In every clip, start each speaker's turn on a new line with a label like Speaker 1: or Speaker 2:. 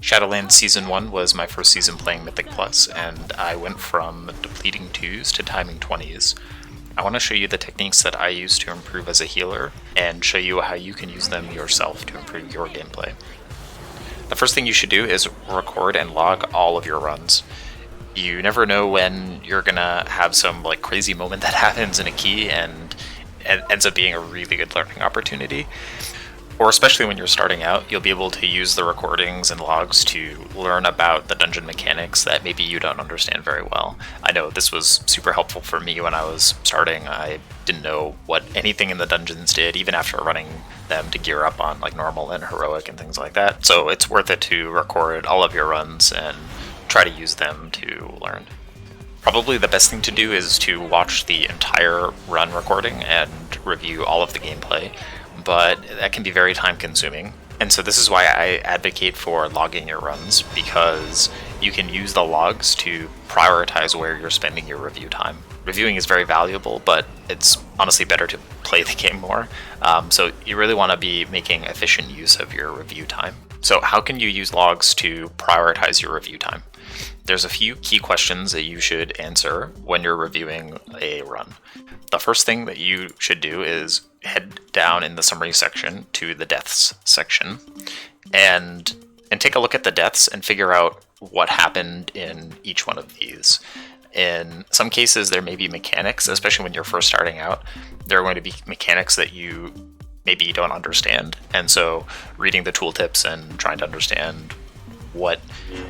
Speaker 1: Shadowlands Season 1 was my first season playing Mythic Plus, and I went from depleting 2s to timing 20s. I want to show you the techniques that I use to improve as a healer, and show you how you can use them yourself to improve your gameplay. The first thing you should do is record and log all of your runs. You never know when you're gonna have some crazy moment that happens in a key and it ends up being a really good learning opportunity. Or especially when you're starting out, you'll be able to use the recordings and logs to learn about the dungeon mechanics that maybe you don't understand very well. I know this was super helpful for me when I was starting. I didn't know what anything in the dungeons did, even after running them to gear up on normal and heroic and things like that. So it's worth it to record all of your runs and try to use them to learn. Probably the best thing to do is to watch the entire run recording and review all of the gameplay, but that can be very time consuming. And so this is why I advocate for logging your runs, because you can use the logs to prioritize where you're spending your review time. Reviewing is very valuable, but it's honestly better to play the game more. So you really want to be making efficient use of your review time. So how can you use logs to prioritize your review time? There's a few key questions that you should answer when you're reviewing a run. The first thing that you should do is head down in the summary section to the deaths section and take a look at the deaths and figure out what happened in each one of these. In some cases, there may be mechanics, especially when you're first starting out. There are going to be mechanics that you maybe don't understand, and so reading the tooltips and trying to understand what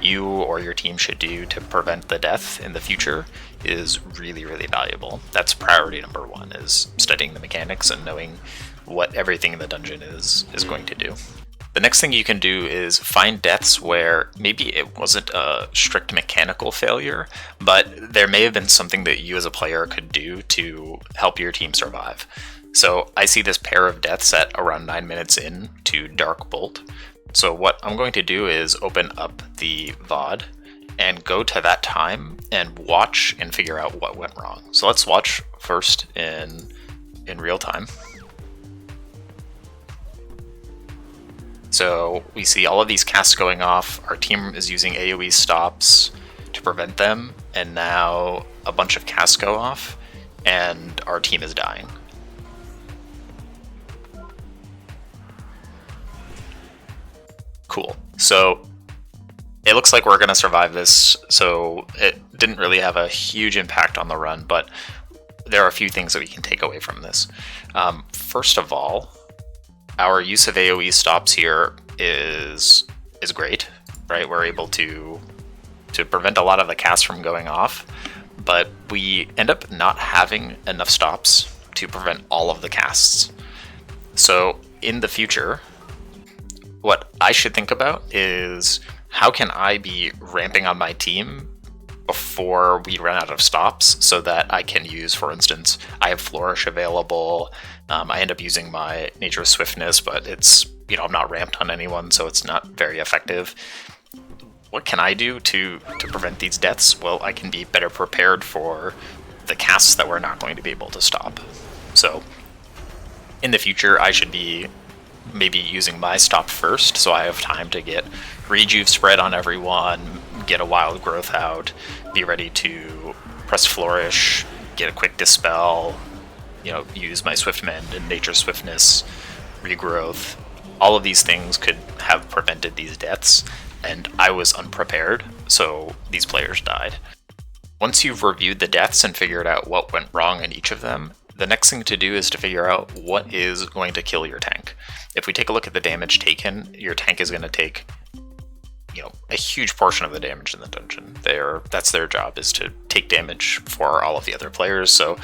Speaker 1: you or your team should do to prevent the death in the future is really, really valuable. That's priority number one, is studying the mechanics and knowing what everything in the dungeon is going to do. The next thing you can do is find deaths where maybe it wasn't a strict mechanical failure, but there may have been something that you as a player could do to help your team survive. So I see this pair of deaths at around 9 minutes in to Dark Bolt. So what I'm going to do is open up the VOD and go to that time and watch and figure out what went wrong. So let's watch first in real time. So we see all of these casts going off. Our team is using AoE stops to prevent them, and now a bunch of casts go off and our team is dying. Cool. So it looks like we're going to survive this, so it didn't really have a huge impact on the run, but there are a few things that we can take away from this. First of all, our use of AoE stops here is great, right? We're able to prevent a lot of the casts from going off, but we end up not having enough stops to prevent all of the casts. So in the future, what I should think about is, how can I be ramping on my team before we run out of stops so that I can use, for instance, I have Flourish available. I end up using my Nature Swiftness, but it's, I'm not ramped on anyone, so it's not very effective. What can I do to prevent these deaths? Well, I can be better prepared for the casts that we're not going to be able to stop. So in the future, I should be maybe using my stop first, so I have time to get Rejuve spread on everyone, get a Wild Growth out, be ready to press Flourish, get a quick Dispel, use my Swift Mend and Nature Swiftness, Regrowth. All of these things could have prevented these deaths, and I was unprepared, so these players died. Once you've reviewed the deaths and figured out what went wrong in each of them, the next thing to do is to figure out what is going to kill your tank. If we take a look at the damage taken, your tank is going to take, a huge portion of the damage in the dungeon. That's their job, is to take damage for all of the other players. So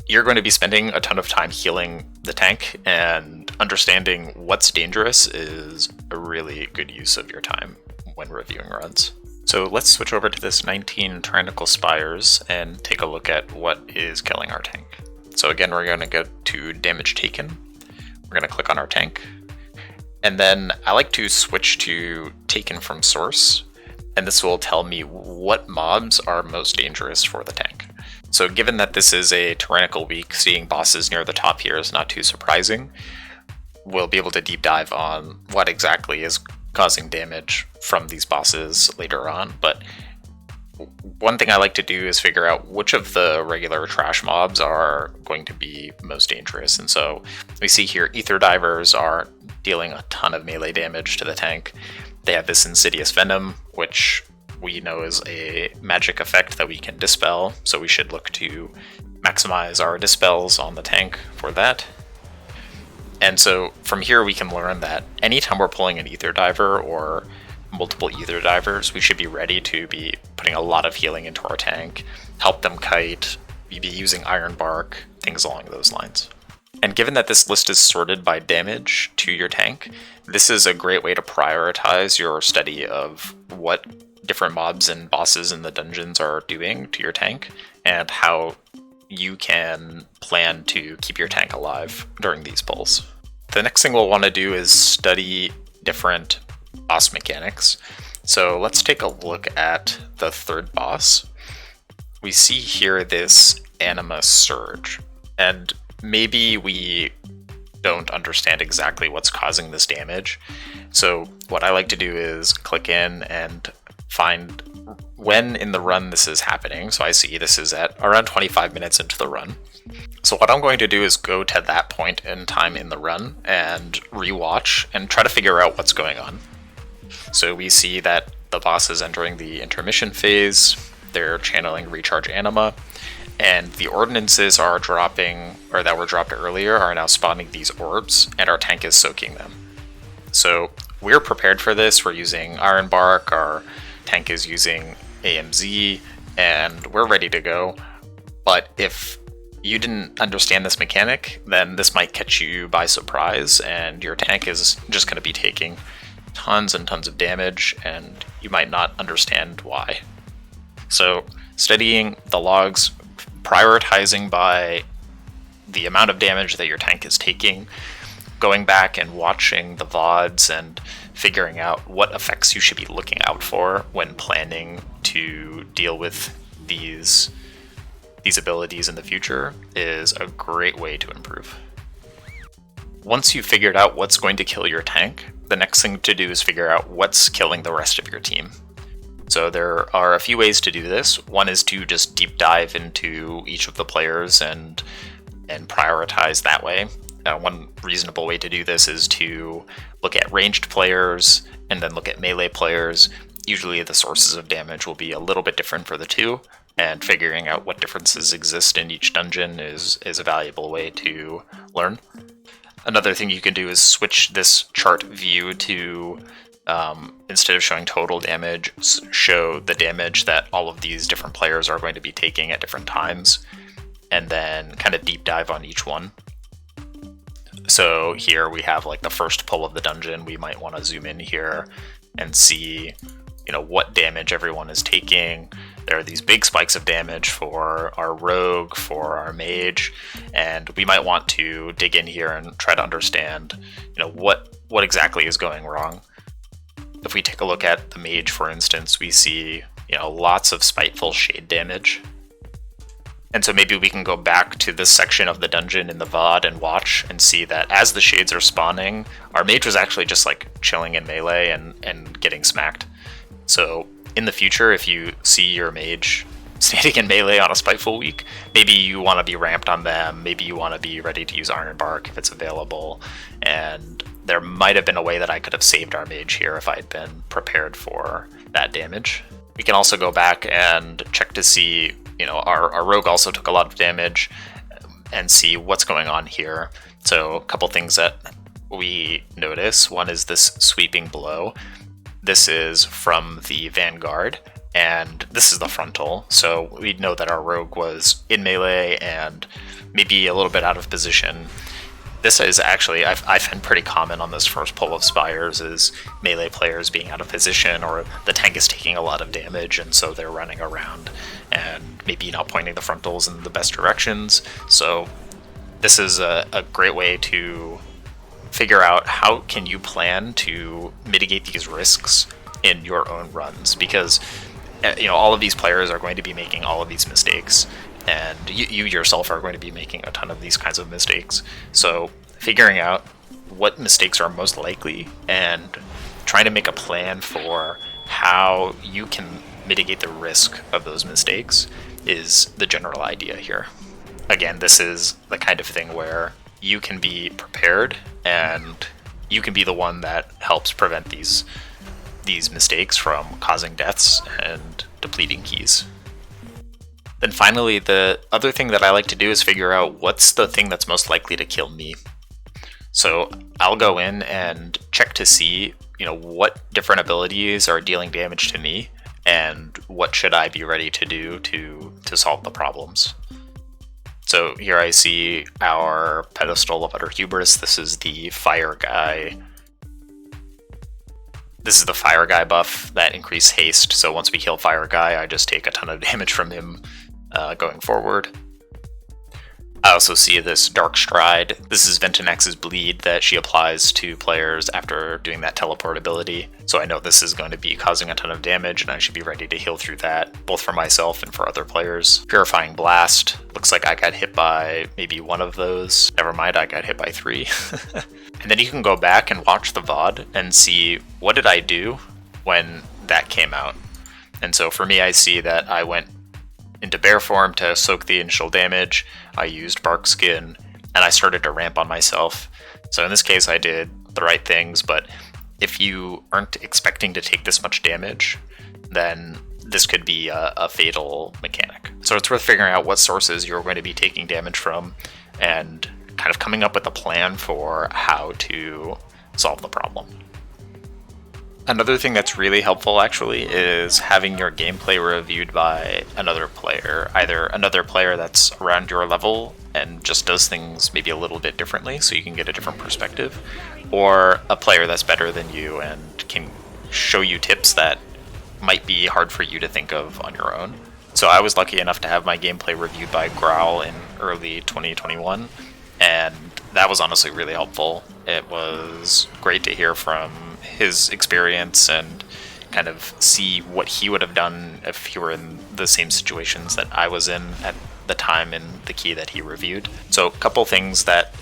Speaker 1: you're going to be spending a ton of time healing the tank, and understanding what's dangerous is a really good use of your time when reviewing runs. So let's switch over to this 19 Tyrannical Spires and take a look at what is killing our tank. So again, we're going to go to damage taken. We're going to click on our tank. And then I like to switch to taken from source, and this will tell me what mobs are most dangerous for the tank. So given that this is a Tyrannical week, seeing bosses near the top here is not too surprising. We'll be able to deep dive on what exactly is causing damage from these bosses later on, but one thing I like to do is figure out which of the regular trash mobs are going to be most dangerous. And so we see here Ether Divers are dealing a ton of melee damage to the tank. They have this Insidious Venom, which we know is a magic effect that we can dispel, so we should look to maximize our dispels on the tank for that. And so from here we can learn that anytime we're pulling an Ether Diver or multiple Ether Divers, we should be ready to be putting a lot of healing into our tank, help them kite, be using Iron Bark, things along those lines. And given that this list is sorted by damage to your tank, this is a great way to prioritize your study of what different mobs and bosses in the dungeons are doing to your tank, and how you can plan to keep your tank alive during these pulls. The next thing we'll want to do is study different boss mechanics. So let's take a look at the third boss. We see here this Anima Surge, and maybe we don't understand exactly what's causing this damage. So what I like to do is click in and find when in the run this is happening. So I see this is at around 25 minutes into the run. So what I'm going to do is go to that point in time in the run and rewatch and try to figure out what's going on. So we see that the boss is entering the intermission phase, they're channeling Recharge Anima, and the ordinances are dropping, or that were dropped earlier, are now spawning these orbs, and our tank is soaking them. So we're prepared for this, we're using Iron Bark, our tank is using AMZ, and we're ready to go. But if you didn't understand this mechanic, then this might catch you by surprise, and your tank is just going to be taking tons and tons of damage, and you might not understand why. So studying the logs, prioritizing by the amount of damage that your tank is taking, going back and watching the VODs and figuring out what effects you should be looking out for when planning to deal with these abilities in the future is a great way to improve. Once you've figured out what's going to kill your tank, the next thing to do is figure out what's killing the rest of your team. So there are a few ways to do this. One is to just deep dive into each of the players and prioritize that way. One reasonable way to do this is to look at ranged players and then look at melee players. Usually the sources of damage will be a little bit different for the two, and figuring out what differences exist in each dungeon is a valuable way to learn. Another thing you can do is switch this chart view to, instead of showing total damage, show the damage that all of these different players are going to be taking at different times, and then kind of deep dive on each one. So here we have like the first pull of the dungeon. We might want to zoom in here and see, what damage everyone is taking. There are these big spikes of damage for our rogue, for our mage, and we might want to dig in here and try to understand, what exactly is going wrong. If we take a look at the mage, for instance, we see, lots of spiteful shade damage. And so maybe we can go back to this section of the dungeon in the VOD and watch and see that as the shades are spawning, our mage was actually just like chilling in melee and getting smacked. So in the future, if you see your mage standing in melee on a spiteful week, maybe you want to be ramped on them, maybe you want to be ready to use Iron Bark if it's available, and there might have been a way that I could have saved our mage here if I had been prepared for that damage. We can also go back and check to see, our rogue also took a lot of damage, and see what's going on here. So a couple things that we notice. One is this sweeping blow. This is from the Vanguard, and this is the frontal. So we know that our rogue was in melee and maybe a little bit out of position. This is actually, I find pretty common on this first pull of Spires, is melee players being out of position, or the tank is taking a lot of damage and so they're running around and maybe not pointing the frontals in the best directions. So this is a great way to figure out how can you plan to mitigate these risks in your own runs, because all of these players are going to be making all of these mistakes, and you yourself are going to be making a ton of these kinds of mistakes. So figuring out what mistakes are most likely and trying to make a plan for how you can mitigate the risk of those mistakes is the general idea here. Again, this is the kind of thing where you can be prepared and you can be the one that helps prevent these mistakes from causing deaths and depleting keys. Then finally, the other thing that I like to do is figure out what's the thing that's most likely to kill me. So I'll go in and check to see, what different abilities are dealing damage to me and what should I be ready to do to solve the problems. So here I see our pedestal of utter hubris. This is the fire guy. This is the fire guy buff that increased haste. So once we kill fire guy, I just take a ton of damage from him going forward. I also see this Dark Stride. This is Ventinex's bleed that she applies to players after doing that teleport ability. So I know this is going to be causing a ton of damage and I should be ready to heal through that, both for myself and for other players. Purifying Blast. Looks like I got hit by maybe one of those. Never mind, I got hit by 3. And then you can go back and watch the VOD and see what did I do when that came out. And so for me, I see that I went into bear form to soak the initial damage. I used bark skin and I started to ramp on myself. So in this case I did the right things, but if you aren't expecting to take this much damage, then this could be a fatal mechanic. So it's worth figuring out what sources you're going to be taking damage from and kind of coming up with a plan for how to solve the problem. Another thing that's really helpful actually is having your gameplay reviewed by another player, either another player that's around your level and just does things maybe a little bit differently so you can get a different perspective, or a player that's better than you and can show you tips that might be hard for you to think of on your own. So I was lucky enough to have my gameplay reviewed by Growl in early 2021, and that was honestly really helpful. It was great to hear from his experience and kind of see what he would have done if he were in the same situations that I was in at the time in the key that he reviewed. So a couple things that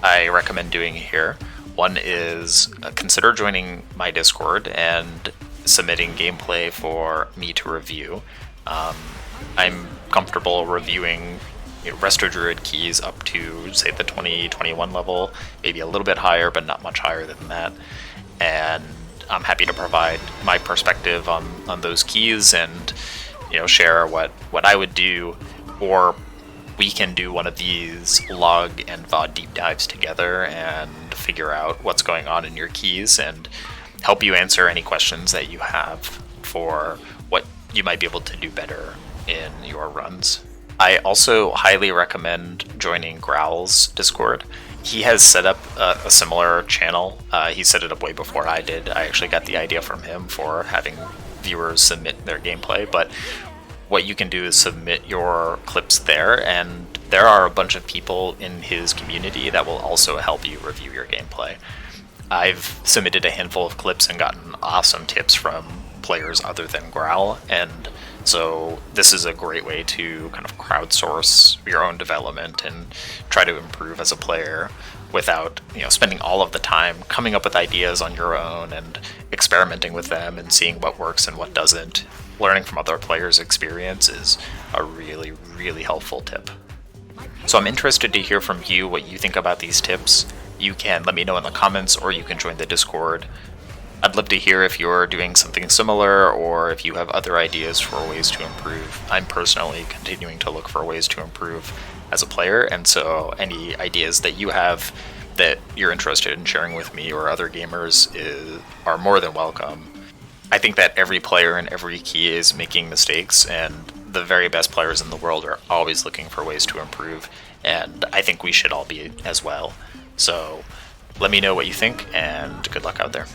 Speaker 1: I recommend doing here. One is consider joining my Discord and submitting gameplay for me to review. I'm comfortable reviewing Resto Druid keys up to, say, the 2021 level, maybe a little bit higher, but not much higher than that. And I'm happy to provide my perspective on those keys and share what I would do, or we can do one of these log and VOD deep dives together and figure out what's going on in your keys and help you answer any questions that you have for what you might be able to do better in your runs. I also highly recommend joining Growl's Discord. He has set up a similar channel. He set it up way before I did. I actually got the idea from him for having viewers submit their gameplay, but what you can do is submit your clips there, and there are a bunch of people in his community that will also help you review your gameplay. I've submitted a handful of clips and gotten awesome tips from players other than Growl, and so this is a great way to kind of crowdsource your own development and try to improve as a player without spending all of the time coming up with ideas on your own and experimenting with them and seeing what works and what doesn't. Learning from other players' experience is a really, really helpful tip. So I'm interested to hear from you what you think about these tips. You can let me know in the comments, or you can join the Discord. I'd love to hear if you're doing something similar or if you have other ideas for ways to improve. I'm personally continuing to look for ways to improve as a player, and so any ideas that you have that you're interested in sharing with me or other gamers are more than welcome. I think that every player in every key is making mistakes, and the very best players in the world are always looking for ways to improve, and I think we should all be as well. So let me know what you think, and good luck out there.